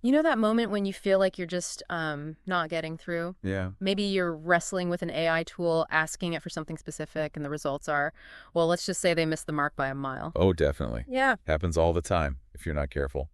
You know that moment when you feel like you're just not getting through? Yeah. Maybe you're wrestling with an AI tool, asking it for something specific, and the results are, well, let's just say they missed the mark by a mile. Oh, definitely. Yeah. Happens all the time if you're not careful.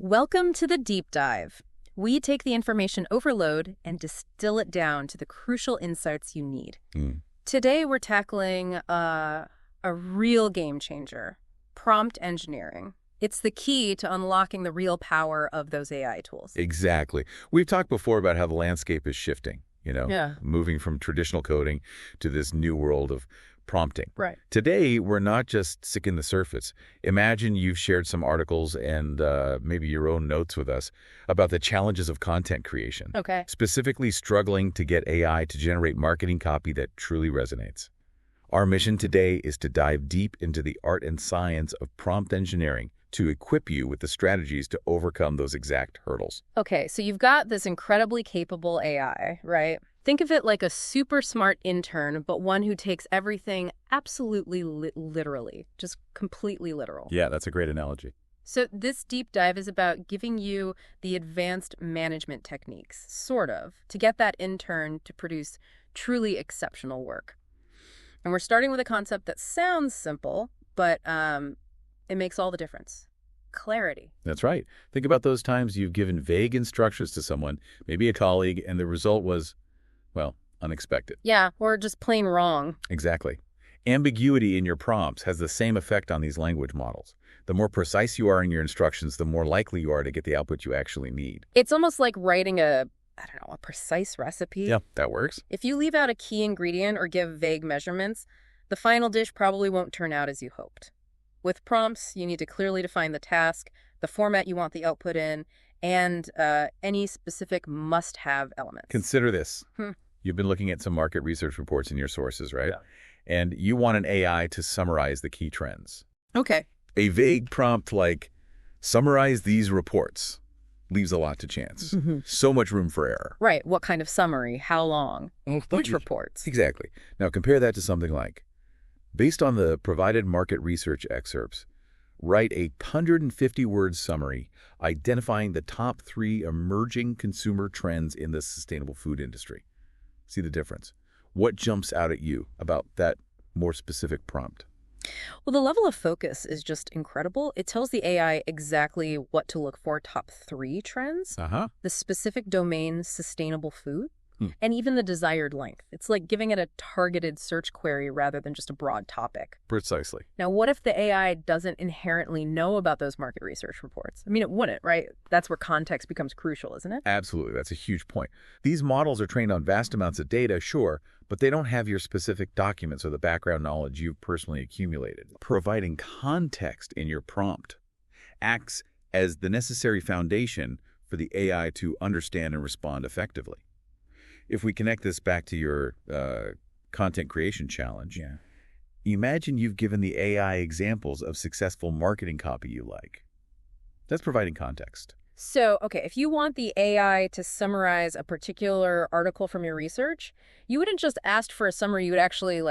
Welcome to the deep dive. We take the information overload and distill it down to the crucial insights you need. Today, we're tackling a real game changer, prompt engineering. It's the key to unlocking the real power of those AI tools. Exactly. We've talked before about how the landscape is shifting, moving from traditional coding to this new world of prompting. Right. Today, we're not just skimming the surface. Imagine you've shared some articles and maybe your own notes with us about the challenges of content creation. Okay. Specifically struggling to get AI to generate marketing copy that truly resonates. Our mission today is to dive deep into the art and science of prompt engineering to equip you with the strategies to overcome those exact hurdles. Okay, so you've got this incredibly capable AI, right? Think of it like a super smart intern, but one who takes everything absolutely literally, just completely literal. Yeah, that's a great analogy. So this deep dive is about giving you the advanced management techniques, sort of, to get that intern to produce truly exceptional work. And we're starting with a concept that sounds simple, but it makes all the difference. Clarity. That's right. Think about those times you've given vague instructions to someone, maybe a colleague, and the result was, well, unexpected. Yeah, or just plain wrong. Exactly. Ambiguity in your prompts has the same effect on these language models. The more precise you are in your instructions, the more likely you are to get the output you actually need. It's almost like writing a precise recipe. Yeah, that works. If you leave out a key ingredient or give vague measurements, the final dish probably won't turn out as you hoped. With prompts, you need to clearly define the task, the format you want the output in, and any specific must-have elements. Consider this. You've been looking at some market research reports in your sources, right? Yeah. And you want an AI to summarize the key trends. Okay. A vague prompt like, summarize these reports, leaves a lot to chance. So much room for error. Right. What kind of summary? How long? Which reports? Exactly. Now compare that to something like, based on the provided market research excerpts, write a 150-word summary identifying the top 3 emerging consumer trends in the sustainable food industry. See the difference? What jumps out at you about that more specific prompt? Well, the level of focus is just incredible. It tells the AI exactly what to look for, top 3 trends, the specific domain, sustainable food, and even the desired length. It's like giving it a targeted search query rather than just a broad topic. Precisely. Now, what if the AI doesn't inherently know about those market research reports? I mean, it wouldn't, right? That's where context becomes crucial, isn't it? Absolutely. That's a huge point. These models are trained on vast amounts of data, sure, but they don't have your specific documents or the background knowledge you've personally accumulated. Providing context in your prompt acts as the necessary foundation for the AI to understand and respond effectively. If we connect this back to your content creation challenge, imagine you've given the AI examples of successful marketing copy you like. That's providing context. So, okay, if you want the AI to summarize a particular article from your research, you wouldn't just ask for a summary, you would actually,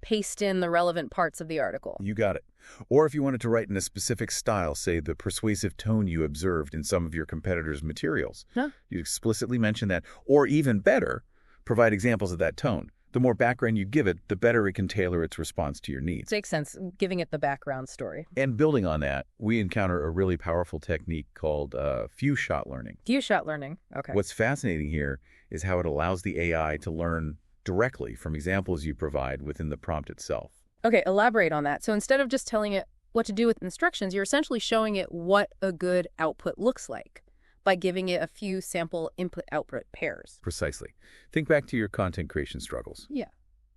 paste in the relevant parts of the article. You got it. Or if you wanted to write in a specific style, say the persuasive tone you observed in some of your competitors' materials, you explicitly mention that. Or even better, provide examples of that tone. The more background you give it, the better it can tailor its response to your needs. Makes sense, giving it the background story. And building on that, we encounter a really powerful technique called few-shot learning. Few-shot learning, okay. What's fascinating here is how it allows the AI to learn directly from examples you provide within the prompt itself. Okay, elaborate on that. So instead of just telling it what to do with instructions, you're essentially showing it what a good output looks like by giving it a few sample input-output pairs. Precisely. Think back to your content creation struggles. Yeah.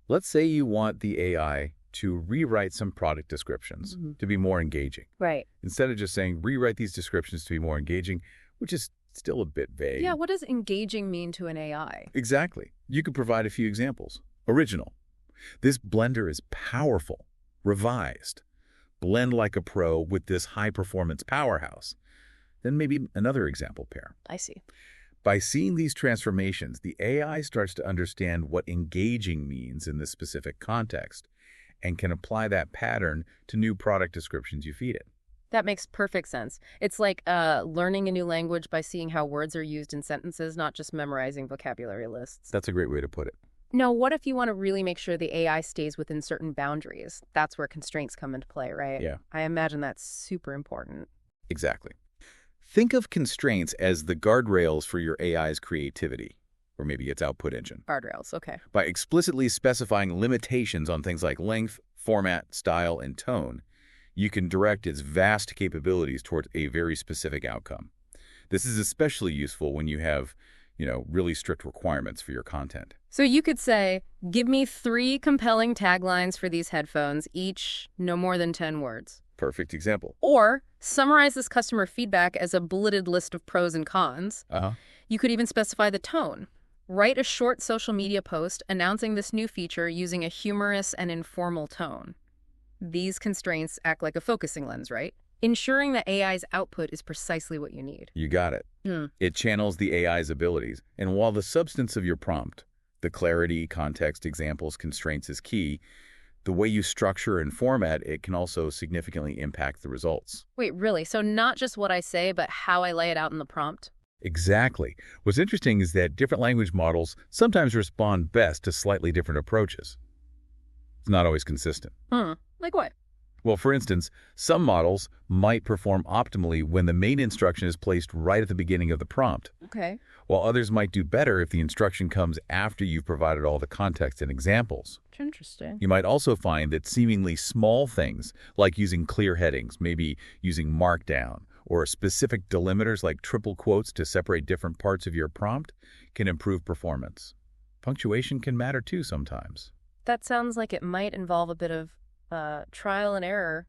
Let's say you want the AI to rewrite some product descriptions to be more engaging. Right. Instead of just saying, rewrite these descriptions to be more engaging, which is still a bit vague. Yeah, what does engaging mean to an AI? Exactly. You could provide a few examples. Original. This blender is powerful. Revised. Blend like a pro with this high-performance powerhouse. Then maybe another example pair. I see. By seeing these transformations, the AI starts to understand what engaging means in this specific context and can apply that pattern to new product descriptions you feed it. That makes perfect sense. It's like learning a new language by seeing how words are used in sentences, not just memorizing vocabulary lists. That's a great way to put it. Now, what if you want to really make sure the AI stays within certain boundaries? That's where constraints come into play, right? Yeah. I imagine that's super important. Exactly. Think of constraints as the guardrails for your AI's creativity, or maybe its output engine. Guardrails, okay. By explicitly specifying limitations on things like length, format, style, and tone, you can direct its vast capabilities towards a very specific outcome. This is especially useful when you have, really strict requirements for your content. So you could say, give me 3 compelling taglines for these headphones, each no more than 10 words. Perfect example. Or summarize this customer feedback as a bulleted list of pros and cons. You could even specify the tone. Write a short social media post announcing this new feature using a humorous and informal tone. These constraints act like a focusing lens, right? Ensuring that AI's output is precisely what you need. You got it. It channels the AI's abilities. And while the substance of your prompt, the clarity, context, examples, constraints is key, the way you structure and format it can also significantly impact the results. Wait, really? So not just what I say, but how I lay it out in the prompt? Exactly. What's interesting is that different language models sometimes respond best to slightly different approaches. It's not always consistent. Like what? Well, for instance, some models might perform optimally when the main instruction is placed right at the beginning of the prompt, Okay. while others might do better if the instruction comes after you've provided all the context and examples. Interesting. You might also find that seemingly small things, like using clear headings, maybe using markdown, or specific delimiters like triple quotes to separate different parts of your prompt, can improve performance. Punctuation can matter too sometimes. That sounds like it might involve a bit of trial and error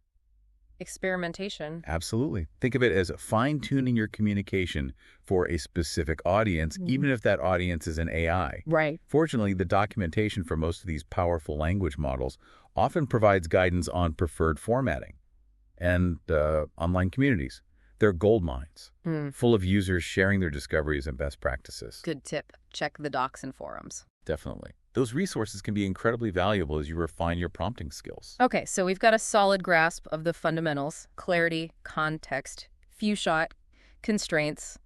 experimentation. Absolutely. Think of it as fine-tuning your communication for a specific audience, even if that audience is an AI. Right. Fortunately, the documentation for most of these powerful language models often provides guidance on preferred formatting. And online communities, they're gold mines, full of users sharing their discoveries and best practices. Good tip. Check the docs and forums. Definitely. Those resources can be incredibly valuable as you refine your prompting skills. Okay, so we've got a solid grasp of the fundamentals: clarity, context, few shot, constraints,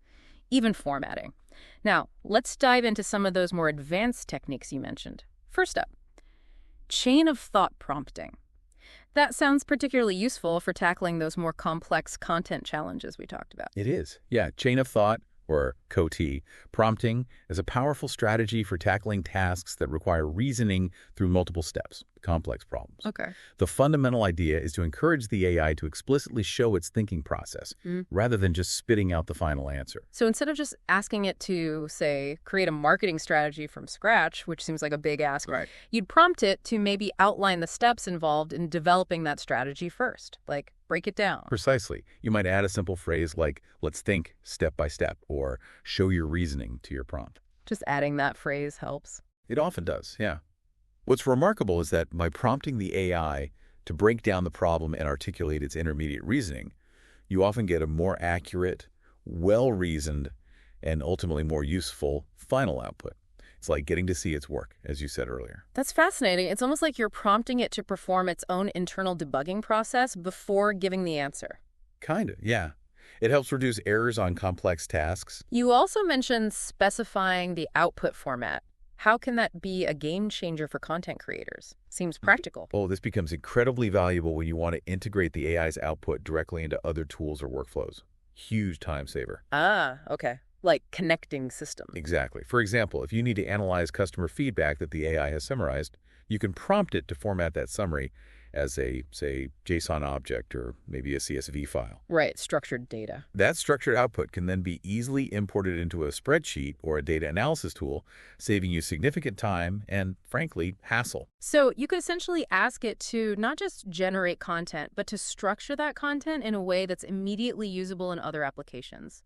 even formatting. Now, let's dive into some of those more advanced techniques you mentioned. First up, chain of thought prompting. That sounds particularly useful for tackling those more complex content challenges we talked about. It is. Yeah, chain of thought, or COT, prompting is a powerful strategy for tackling tasks that require reasoning through multiple steps, complex problems. Okay. The fundamental idea is to encourage the AI to explicitly show its thinking process, rather than just spitting out the final answer. So instead of just asking it to, say, create a marketing strategy from scratch, which seems like a big ask, you'd prompt it to maybe outline the steps involved in developing that strategy first, like break it down. Precisely. You might add a simple phrase like, let's think step by step, or show your reasoning to your prompt. Just adding that phrase helps. It often does, yeah. What's remarkable is that by prompting the AI to break down the problem and articulate its intermediate reasoning, you often get a more accurate, well-reasoned, and ultimately more useful final output. It's like getting to see its work, as you said earlier. That's fascinating. It's almost like you're prompting it to perform its own internal debugging process before giving the answer. Kind of, yeah. It helps reduce errors on complex tasks. You also mentioned specifying the output format. How can that be a game changer for content creators? Seems practical. Oh, this becomes incredibly valuable when you want to integrate the AI's output directly into other tools or workflows. Huge time saver. Ah, okay. Like connecting systems. Exactly. For example, if you need to analyze customer feedback that the AI has summarized, you can prompt it to format that summary as a, say, JSON object or maybe a CSV file. Right, structured data. That structured output can then be easily imported into a spreadsheet or a data analysis tool, saving you significant time and, frankly, hassle. So you could essentially ask it to not just generate content, but to structure that content in a way that's immediately usable in other applications,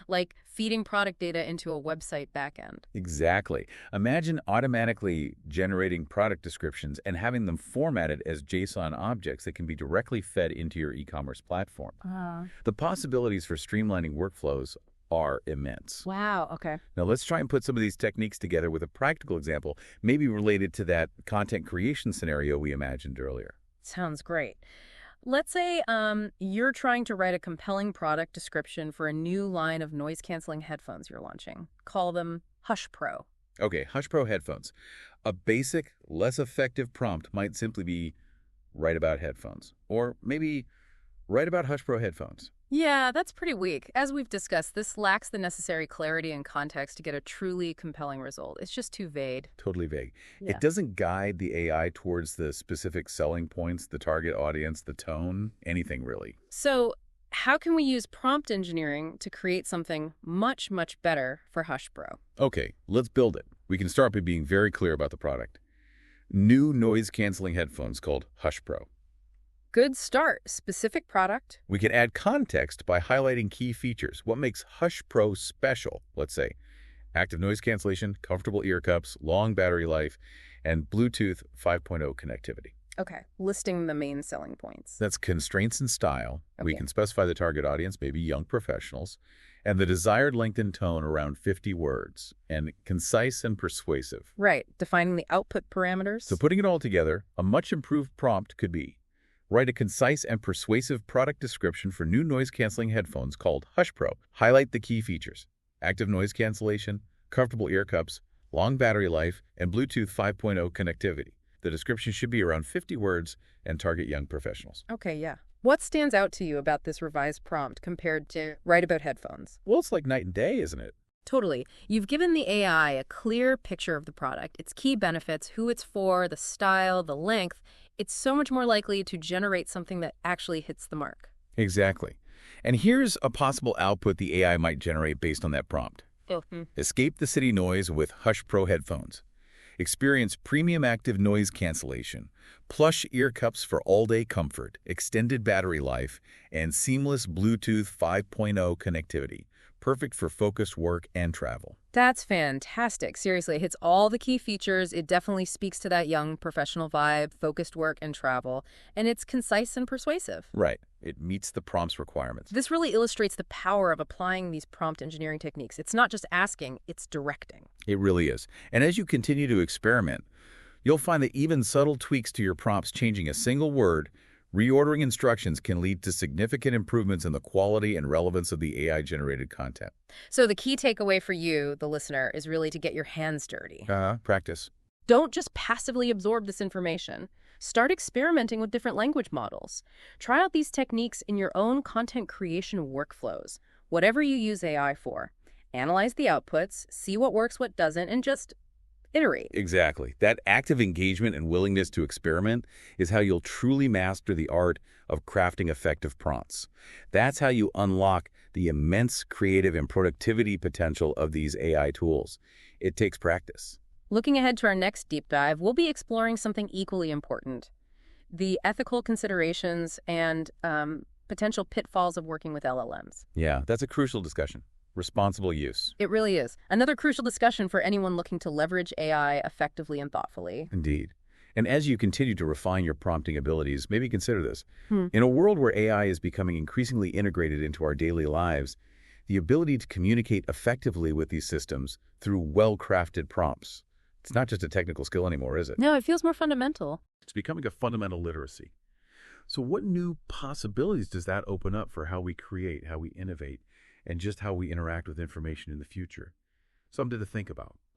like feeding product data into a website backend. Exactly. Imagine automatically generating product descriptions and having them formatted as JSON objects that can be directly fed into your e-commerce platform. The possibilities for streamlining workflows are immense. Wow, okay. Now let's try and put some of these techniques together with a practical example, maybe related to that content creation scenario we imagined earlier. Sounds great. Let's say you're trying to write a compelling product description for a new line of noise-canceling headphones you're launching. Call them Hush Pro. Okay, Hush Pro headphones. A basic, less effective prompt might simply be write about headphones. Or maybe write about Hush Pro headphones. Yeah, that's pretty weak. As we've discussed, this lacks the necessary clarity and context to get a truly compelling result. It's just too vague. Totally vague. Yeah. It doesn't guide the AI towards the specific selling points, the target audience, the tone, anything really. So how can we use prompt engineering to create something much, much better for Hush Pro? Okay, let's build it. We can start by being very clear about the product. New noise-canceling headphones called Hush Pro. Good start. Specific product. We can add context by highlighting key features. What makes Hush Pro special, let's say? Active noise cancellation, comfortable ear cups, long battery life, and Bluetooth 5.0 connectivity. Okay, listing the main selling points. That's constraints and style. We Okay. can specify the target audience, maybe young professionals, and the desired length and tone around 50 words, and concise and persuasive. Right, defining the output parameters. So putting it all together, a much improved prompt could be, write a concise and persuasive product description for new noise-canceling headphones called Hush Pro. Highlight the key features: active noise cancellation, comfortable ear cups, long battery life, and Bluetooth 5.0 connectivity. The description should be around 50 words and target young professionals. Okay, yeah. What stands out to you about this revised prompt compared to write about headphones? Well, it's like night and day, isn't it? Totally. You've given the AI a clear picture of the product, its key benefits, who it's for, the style, the length. It's so much more likely to generate something that actually hits the mark. Exactly. And here's a possible output the AI might generate based on that prompt. Escape the city noise with Hush Pro headphones. Experience premium active noise cancellation, plush ear cups for all-day comfort, extended battery life, and seamless Bluetooth 5.0 connectivity. Perfect for focused work and travel. That's fantastic. Seriously, it hits all the key features. It definitely speaks to that young professional vibe, focused work and travel, and it's concise and persuasive. Right. It meets the prompt's requirements. This really illustrates the power of applying these prompt engineering techniques. It's not just asking, it's directing. It really is. And as you continue to experiment, you'll find that even subtle tweaks to your prompts, changing a single word, reordering instructions, can lead to significant improvements in the quality and relevance of the AI-generated content. So the key takeaway for you, the listener, is really to get your hands dirty. Practice. Don't just passively absorb this information. Start experimenting with different language models. Try out these techniques in your own content creation workflows, whatever you use AI for. Analyze the outputs, see what works, what doesn't, and just iterate. Exactly. That active engagement and willingness to experiment is how you'll truly master the art of crafting effective prompts. That's how you unlock the immense creative and productivity potential of these AI tools. It takes practice. Looking ahead to our next deep dive, we'll be exploring something equally important: the ethical considerations and potential pitfalls of working with LLMs. Yeah, that's a crucial discussion. Responsible use. It really is. Another crucial discussion for anyone looking to leverage AI effectively and thoughtfully. Indeed. And as you continue to refine your prompting abilities, maybe consider this. In a world where AI is becoming increasingly integrated into our daily lives, the ability to communicate effectively with these systems through well-crafted prompts. It's not just a technical skill anymore, is it? No, it feels more fundamental. It's becoming a fundamental literacy. So what new possibilities does that open up for how we create, how we innovate, and just how we interact with information in the future? Something to think about.